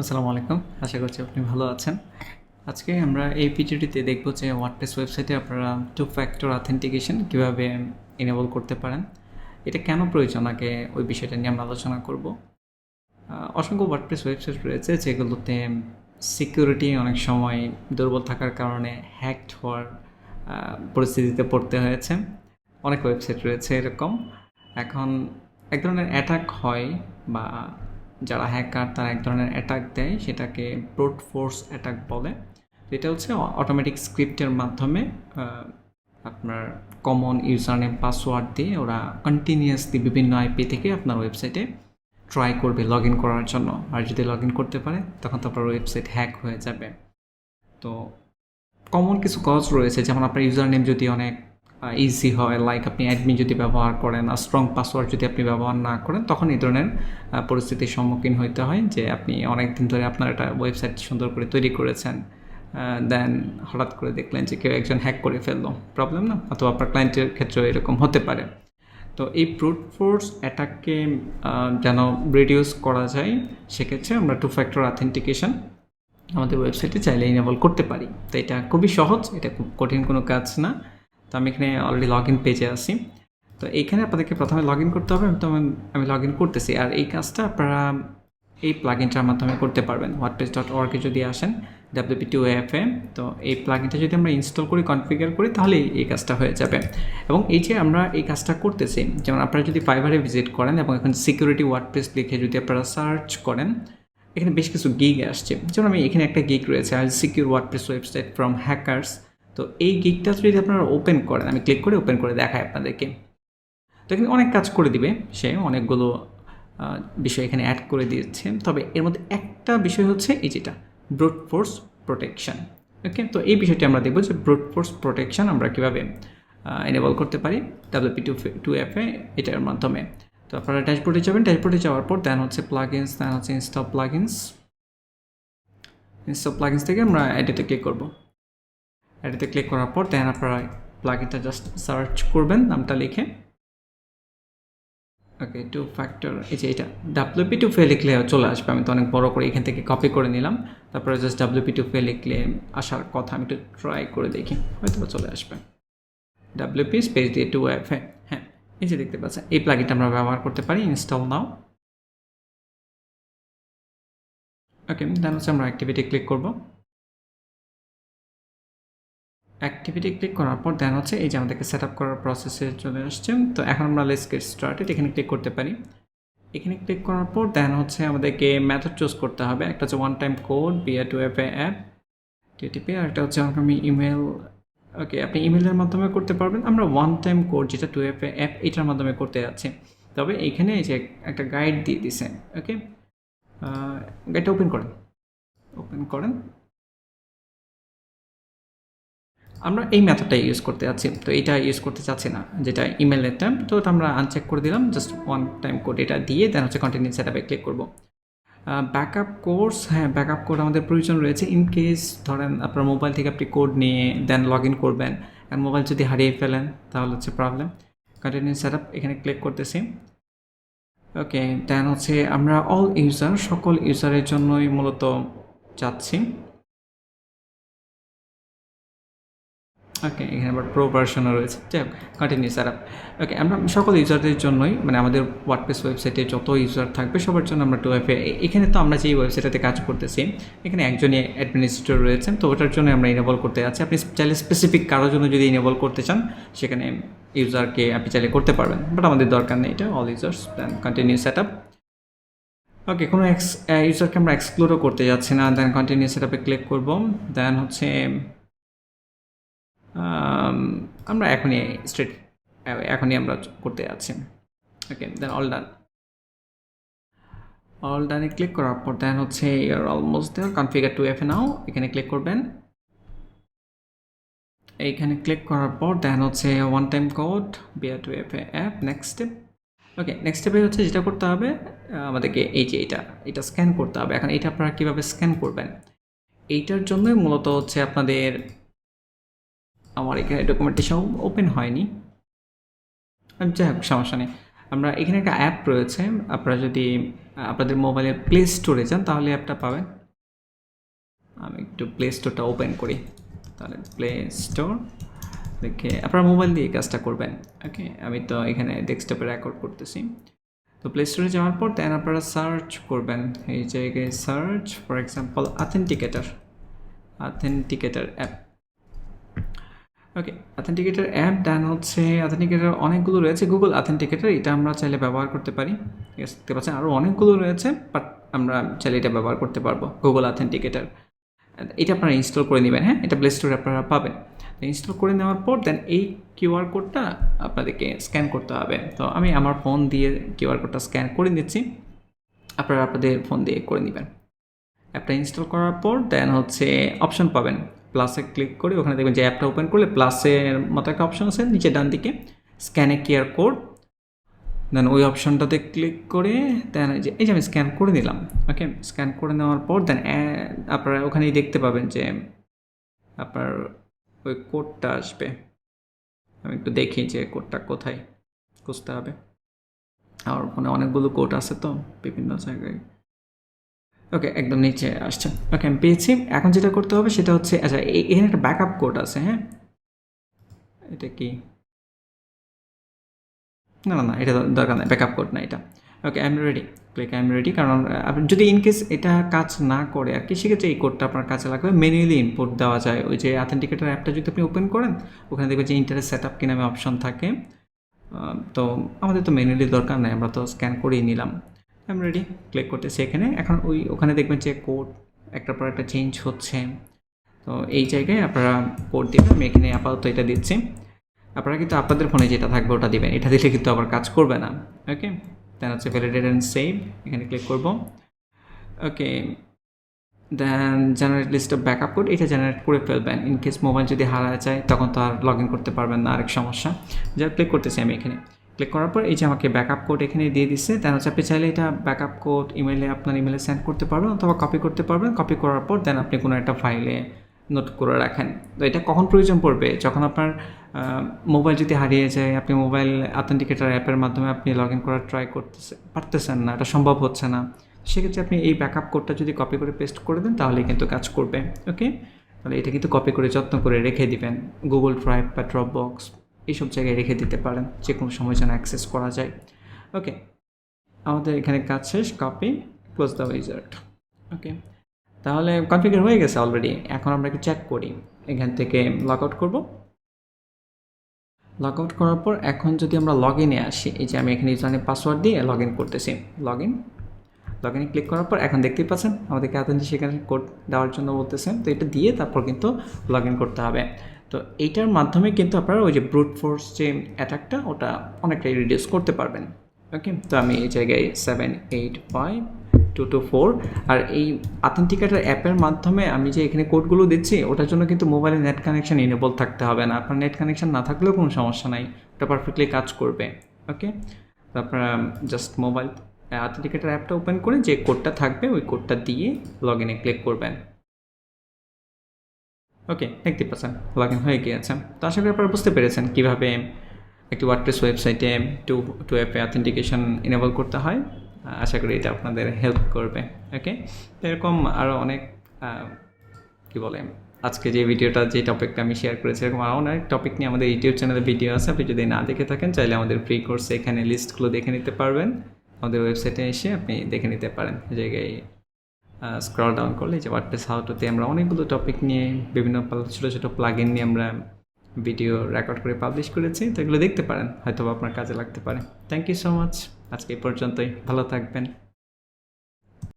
আসসালামু আলাইকুম। আশা করছি আপনি ভালো আছেন। আজকে আমরা এই ভিডিওটিতে দেখব যে ওয়ার্ডপ্রেস ওয়েবসাইটে আপনারা টু ফ্যাক্টর অথেন্টিকেশন কীভাবে এনেবল করতে পারেন। এটা কেন প্রয়োজন আগে ওই বিষয়টা নিয়ে আমরা আলোচনা করব। অসংখ্য ওয়ার্ডপ্রেস ওয়েবসাইট রয়েছে যেগুলোতে সিকিউরিটি অনেক সময় দুর্বল থাকার কারণে হ্যাকড হওয়ার পরিস্থিতিতে পড়তে হয়েছে। অনেক ওয়েবসাইট রয়েছে এরকম। এখন এক ধরনের অ্যাটাক হয় বা যারা হ্যাকার তারা এক ধরনের অ্যাটাক দেয়, সেটাকে ব্রুট ফোর্স অ্যাটাক বলে। এটা হচ্ছে অটোমেটিক স্ক্রিপ্টের মাধ্যমে আপনার কমন ইউজার নেম পাসওয়ার্ড দিয়ে ওরা কন্টিনিউয়াসলি বিভিন্ন আইপি থেকে আপনার ওয়েবসাইটে ট্রাই করবে লগ ইন করার জন্য। আর যদি লগ ইন করতে পারে তখন তো আপনার ওয়েবসাইট হ্যাক হয়ে যাবে। তো কমন কিছু কজ রয়েছে, যেমন আপনার ইউজার নেম যদি অনেক ইজি হয়, লাইক আপনি অ্যাডমিন যদি ব্যবহার করেন আর স্ট্রং পাসওয়ার্ড যদি আপনি ব্যবহার না করেন, তখন এই ধরনের পরিস্থিতির সম্মুখীন হইতে হয় যে আপনি অনেক দিন ধরে আপনার একটা ওয়েবসাইট সুন্দর করে তৈরি করেছেন, দেন হঠাৎ করে দেখলেন যে কেউ একজন হ্যাক করে ফেললো। প্রবলেম না? অথবা আপনার ক্লায়েন্টের ক্ষেত্রেও এরকম হতে পারে। তো এই ব্রুট ফোর্স অ্যাটাককে যেন রিডিউস করা যায়, সেক্ষেত্রে আমরা টু ফ্যাক্টর অথেন্টিকেশন আমাদের ওয়েবসাইটে চাইলে ইনেবল করতে পারি। তো এটা খুবই সহজ, এটা খুব কঠিন কোনো কাজ না। তো আমি এখানে অলরেডি লগ ইন পেজে আসি। তো এইখানে আপনাদেরকে প্রথমে লগ ইন করতে হবে। আমি লগ ইন করতেছি। আর এই কাজটা আপনারা এই প্লাগইনটার মাধ্যমে করতে পারবেন। wordpress.org-এ যদি আসেন WP2FA, তো এই প্লাগইনটা যদি আমরা ইনস্টল করি, কনফিগার করি, তাহলে এই কাজটা হয়ে যাবে। এবং এই যে আমরা এই কাজটা করতেছি, যেমন আপনারা যদি ফাইবারে ভিজিট করেন এবং এখন সিকিউরিটি ওয়ার্ডপ্রেস লিখে যদি আপনারা সার্চ করেন, এখানে বেশ কিছু গিগ আসছে। যেমন আমি এখানে একটা গিগ রয়েছে, I secure WordPress website from hackers. তো এই গিগটা যদি আপনারা ওপেন করেন, আমি ক্লিক করে ওপেন করে দেখাই আপনাদেরকে। তো এখানে অনেক কাজ করে দিবে, সে অনেকগুলো বিষয় এখানে অ্যাড করে দিয়েছে। তবে এর মধ্যে একটা বিষয় হচ্ছে এই যেটা ব্রুট ফোর্স প্রোটেকশন। ওকে, তো এই বিষয়টি আমরা দেখব যে ব্রুট ফোর্স প্রোটেকশন আমরা কীভাবে এনেবল করতে পারি WP2FA এটার মাধ্যমে। তো আপনারা ড্যাশবোর্ডে যাবেন, ড্যাশবোর্ডে যাওয়ার পর দেন হচ্ছে প্লাগইনস, দেন হচ্ছে ইনস্টল প্লাগইনস থেকে আমরা এডিতে ক্লিক করব। এডিতে ক্লিক করার পর দেন আপনারা প্লাগইনটা জাস্ট সার্চ করবেন নামটা লিখে। ওকে, টু ফ্যাক্টর, এই যে এটা WP2FA লিখলে চলে আসবে। আমি তো অনেক বড় করে এখান থেকে কপি করে নিলাম। তারপরে জাস্ট WP2FA লিখলে আসার কথা, আমি একটু ট্রাই করে দেখি, হয়তো চলে আসবে। WP স্পেস দিয়ে 2FA, হ্যাঁ এই যে দেখতে পাচ্ছেন এই প্লাগইনটা আমরা ব্যবহার করতে পারি। ইনস্টল নাও। ওকে, দেন হচ্ছে আমরা অ্যাক্টিভিটি ক্লিক করব। অ্যাক্টিভিটি ক্লিক করার পর দেন হচ্ছে এই যে আমাদেরকে সেট আপ করার প্রসেসে চলে আসছে। তো এখন আমরা লেটস গেট স্টার্টেড এখানে ক্লিক করতে পারি। এখানে ক্লিক করার পর দেন হচ্ছে আমাদেরকে মেথড চুজ করতে হবে। একটা হচ্ছে one time code via 2FA app TTP, আর একটা হচ্ছে আমি ইমেল। ওকে, আপনি ইমেলের মাধ্যমে করতে পারবেন। আমরা ওয়ান টাইম কোড যেটা 2FA অ্যাপ এটার মাধ্যমে করতে যাচ্ছি। তবে এইখানে এই যে একটা গাইড দিয়ে দিছে। ওকে, গাইডটা ওপেন করেন। আমরা এই মেথডটা ইউজ করতে যাচ্ছি, তো এটা ইউজ করতে চাচ্ছি না, যেটা ইমেলেরটা। তো ওটা আমরা আনচেক করে দিলাম, জাস্ট ওয়ান টাইম কোড এটা দিয়ে দেন হচ্ছে কন্টিনিউ সেটআপে ক্লিক করব। ব্যাকআপ কোর্স, হ্যাঁ ব্যাকআপ কোড আমাদের প্রয়োজন রয়েছে। ইন কেস ধরেন আপনার মোবাইল থেকে আপনি কোড নিয়ে দেন লগ ইন করবেন, আর মোবাইল যদি হারিয়ে ফেলেন তাহলে হচ্ছে প্রবলেম। কন্টিনিউ সেটআপ এখানে ক্লিক করতেছি। ওকে, দেন হচ্ছে আমরা অল ইউজার, সকল ইউজারের জন্যই মূলত চাচ্ছি। ওকে, এখানে আবার প্রো ভার্সনও রয়েছে। যাই হোক, কন্টিনিউ সেটআপ। ওকে, আমরা সকল ইউজারদের জন্যই, মানে আমাদের ওয়ার্ডপ্রেস ওয়েবসাইটে যত ইউজার থাকবে সবার জন্য আমরা 2FA। এখানে তো আমরা যেই ওয়েবসাইটটাতে কাজ করতেছি এখানে একজনই অ্যাডমিনিস্ট্রেটর রয়েছেন, তো ওটার জন্য আমরা ইনেবল করতে যাচ্ছি। আপনি চাইলে স্পেসিফিক কারোর জন্য যদি ইনেবল করতে চান, সেখানে ইউজারকে আপনি চাইলে করতে পারবেন, বাট আমাদের দরকার নেই এটা, all users. Then continue setup. Okay, কোনো ইউজারকে আমরা এক্সক্লুডও করতে যাচ্ছি না। দেন কন্টিনিউ সেটআপে ক্লিক করব। দেন হচ্ছে আমরা এখনই আমরা করতে যাচ্ছি। ওকে, দেন অল ডানে ক্লিক করার পর দেন হচ্ছে your almost there, configure 2FA now এখানে ক্লিক করবেন। এইখানে ক্লিক করার পর দেন হচ্ছে one time code via 2FA app, next step. Okay, next স্টেপে হচ্ছে যেটা করতে হবে আমাদেরকে এই যে এটা স্ক্যান করতে হবে। এখন এটা আপনারা কীভাবে স্ক্যান করবেন, এইটার জন্যই মূলত হচ্ছে আপনাদের, আমার এখানে ডকুমেন্টেশন ওপেন হয়নি, যাই হোক সমস্যা নেই। আমরা এখানে একটা অ্যাপ রয়েছে, আপনারা যদি আপনাদের মোবাইলের প্লে স্টোরে যান তাহলে অ্যাপটা পাবেন। আমি একটু প্লে স্টোরটা ওপেন করি, তাহলে প্লে স্টোর দেখে আপনারা মোবাইল দিয়ে কাজটা করবেন। ওকে, আমি তো এখানে ডেস্কটপে রেকর্ড করতেছি। তো প্লে স্টোরে যাওয়ার পর দেন আপনারা সার্চ করবেন, এই জায়গায় search for example authenticator app. Okay, authenticator app then হচ্ছে অথেন্টিকেটর অনেকগুলো রয়েছে, গুগল অথেন্টিকেটর, এটা আমরা চাইলে ব্যবহার করতে পারি। ঠিক আছে, দেখতে পাচ্ছেন আরও অনেকগুলো রয়েছে, বাট আমরা চাইলে এটা ব্যবহার করতে পারবো, গুগল অথেন্টিকেটর। এটা আপনারা ইনস্টল করে নেবেন। হ্যাঁ, এটা প্লে স্টোরে আপনারা পাবেন। ইনস্টল করে নেওয়ার পর দেন এই কিউআর কোডটা আপনাদেরকে স্ক্যান করতে হবে। তো আমি আমার ফোন দিয়ে কিউআর কোডটা স্ক্যান করে নিচ্ছি, আপনারা আপনাদের ফোন দিয়ে করে নেবেন। অ্যাপটা ইনস্টল করার পর দেন হচ্ছে অপশন পাবেন, প্লাসে ক্লিক করে ওখানে দেখবেন যে অ্যাপটা ওপেন করলে প্লাসের মতো একটা অপশন আছে নিচে ডান দিকে, স্ক্যানে কিউআর কোড, দেন ওই অপশনটাতে ক্লিক করে দেন এই যে আমি স্ক্যান করে নিলাম। ওকে, স্ক্যান করে নেওয়ার পর দেন আপনারা ওখানেই দেখতে পাবেন যে আপনার ওই কোডটা আসবে। আমি একটু দেখি যে কোডটা কোথায় খুঁজতে হবে, আমার ফোনে অনেকগুলো কোড আছে তো বিভিন্ন জায়গায়। ওকে, একদম নিচে আসছে। ওকে, আমি পেয়েছি। এখন যেটা করতে হবে সেটা হচ্ছে, আচ্ছা এখানে একটা ব্যাকআপ কোড আছে। হ্যাঁ, এটা কি? না, এটা দরকার নাই, ব্যাকআপ কোড না এটা। Okay, I am ready, click I am ready. কারণ আপনি যদি ইনকেস এটা কাজ না করে আর কি, সেক্ষেত্রে এই কোডটা আপনার কাছে লাগবে। ম্যানুয়ালি ইনপুট দেওয়া যায়, ওই যে অথেন্টিকেটর অ্যাপটা যদি আপনি ওপেন করেন ওখানে দেখবেন যে ইন্টারেস্ট সেট আপ কি নামে অপশন থাকে। তো আমাদের তো ম্যানুয়ালি দরকার নেই, আমরা তো স্ক্যান করেই নিলাম। আই এম রেডি, ক্লিক করতেছি এখানে। এখন ওখানে দেখবেন যে কোড একটার পর একটা চেঞ্জ হচ্ছে। তো এই জায়গায় আপনারা কোড দেবেন। আমি এখানে আপাতত এটা দিচ্ছি, আপনারা কিন্তু আপনাদের ফোনে যেটা থাকবে ওটা দিবেন, এটা দিলে কিন্তু আবার কাজ করবে না। ওকে, দেন হচ্ছে ভ্যালিডেট অ্যান্ড সেভ, এখানে ক্লিক করব। Okay, then generate list of backup code, এটা জেনারেট করে ফেলবেন। ইন কেস মোবাইল যদি হারা যায় তখন তো আর লগ ইন করতে পারবেন না, আরেক সমস্যা। যা ক্লিক করতেছি আমি এখানে, ক্লিক করার পর এই যে আমাকে ব্যাকআপ কোড এখানে দিয়ে দিচ্ছে। দেন হচ্ছে আপনি চাইলে এটা ব্যাকআপ কোড আপনার ইমেলে সেন্ড করতে পারবেন অথবা কপি করতে পারবেন। কপি করার পর দেন আপনি কোনো একটা ফাইলে নোট করে রাখেন। তো এটা কখন প্রয়োজন পড়বে? যখন আপনার মোবাইল যদি হারিয়ে যায়, আপনি মোবাইল অথেন্টিকেটর অ্যাপের মাধ্যমে আপনি লগ ইন করার ট্রাই পারতেছেন না, এটা সম্ভব হচ্ছে না, সেক্ষেত্রে আপনি এই ব্যাকআপ কোডটা যদি কপি করে পেস্ট করে দেন তাহলে কিন্তু কাজ করবে। ওকে, তাহলে এটা কিন্তু কপি করে যত্ন করে রেখে দিবেন, গুগল ড্রাইভ বা ড্রপ বক্স এইসব জায়গায় রেখে দিতে পারেন, যে কোনো সময় যেন অ্যাক্সেস করা যায়। ওকে, আমাদের এখানে কাজ শেষ, কপি, ক্লোজ দ্য উইজার্ড। ওকে, তাহলে কনফিগার হয়ে গেছে অলরেডি। এখন আমরা একটু চেক করি, এখান থেকে লগ আউট করবো। লগ আউট করার পর এখন যদি আমরা লগ ইনে আসি, এই যে আমি এখানে ইউজারনেম পাসওয়ার্ড দিয়ে লগ ইন করতেছি। লগ ইনে ক্লিক করার পর এখন দেখতেই পাচ্ছেন আমাদেরকে অথেন্টিকেশন কোড দেওয়ার জন্য বলতেছে। তো এটা দিয়ে তারপর কিন্তু লগ ইন করতে হবে। তো এইটার মাধ্যমে কিন্তু আপনারা ওই যে ব্রুট ফোর্স যে অ্যাটাকটা ওটা অনেকটাই রিডিউস করতে পারবেন। ওকে, তো আমি এই জায়গায় 7852224 আর এই অথেন্টিকেটর অ্যাপের মাধ্যমে আমি যে এখানে কোডগুলো দিচ্ছি ওটার জন্য কিন্তু মোবাইলে নেট কানেকশন ইনেবল থাকতে হবে না। আপনার নেট কানেকশন না থাকলেও কোনো সমস্যা নাই, ওটা পারফেক্টলি কাজ করবে। ওকে, তো আপনারা জাস্ট মোবাইল অথেন্টিকেটর অ্যাপটা ওপেন করে যে কোডটা থাকবে ওই কোডটা দিয়ে লগ ইনে ক্লিক করবেন। ওকে, দেখতে পাচ্ছেন লগ ইন হয়ে গিয়েছে। তো আশা করি আপনারা বুঝতে পেরেছেন কীভাবে একটি ওয়ার্ডপ্রেস ওয়েবসাইটে টু অ্যাপে অথেন্টিকেশন ইনেবল করতে হয়। আশা করি এটা আপনাদের হেল্প করবে। ওকে, তো এরকম আরও অনেক কী বলে, আজকে যে ভিডিওটা যে টপিকটা আমি শেয়ার করেছি এরকম আরও অনেক টপিক নিয়ে আমাদের ইউটিউব চ্যানেলে ভিডিও আছে। আপনি যদি না দেখে থাকেন চাইলে আমাদের ফ্রি কোর্সে এখানে লিস্টগুলো দেখে নিতে পারবেন। আমাদের ওয়েবসাইটে এসে আপনি দেখে নিতে পারেন। জায়গায় স্ক্রল ডাউন করলে যে ওয়ার্ডপ্রেস হাউ টুতে আমরা অনেকগুলো টপিক নিয়ে বিভিন্ন ছোটো ছোটো প্লাগইন নিয়ে আমরা ভিডিও রেকর্ড করে পাবলিশ করেছি। তো এগুলো দেখতে পারেন, হয়তো আপনার কাজে লাগতে পারে। থ্যাংক ইউ সো মাচ, আজকে এই পর্যন্তই, ভালো থাকবেন।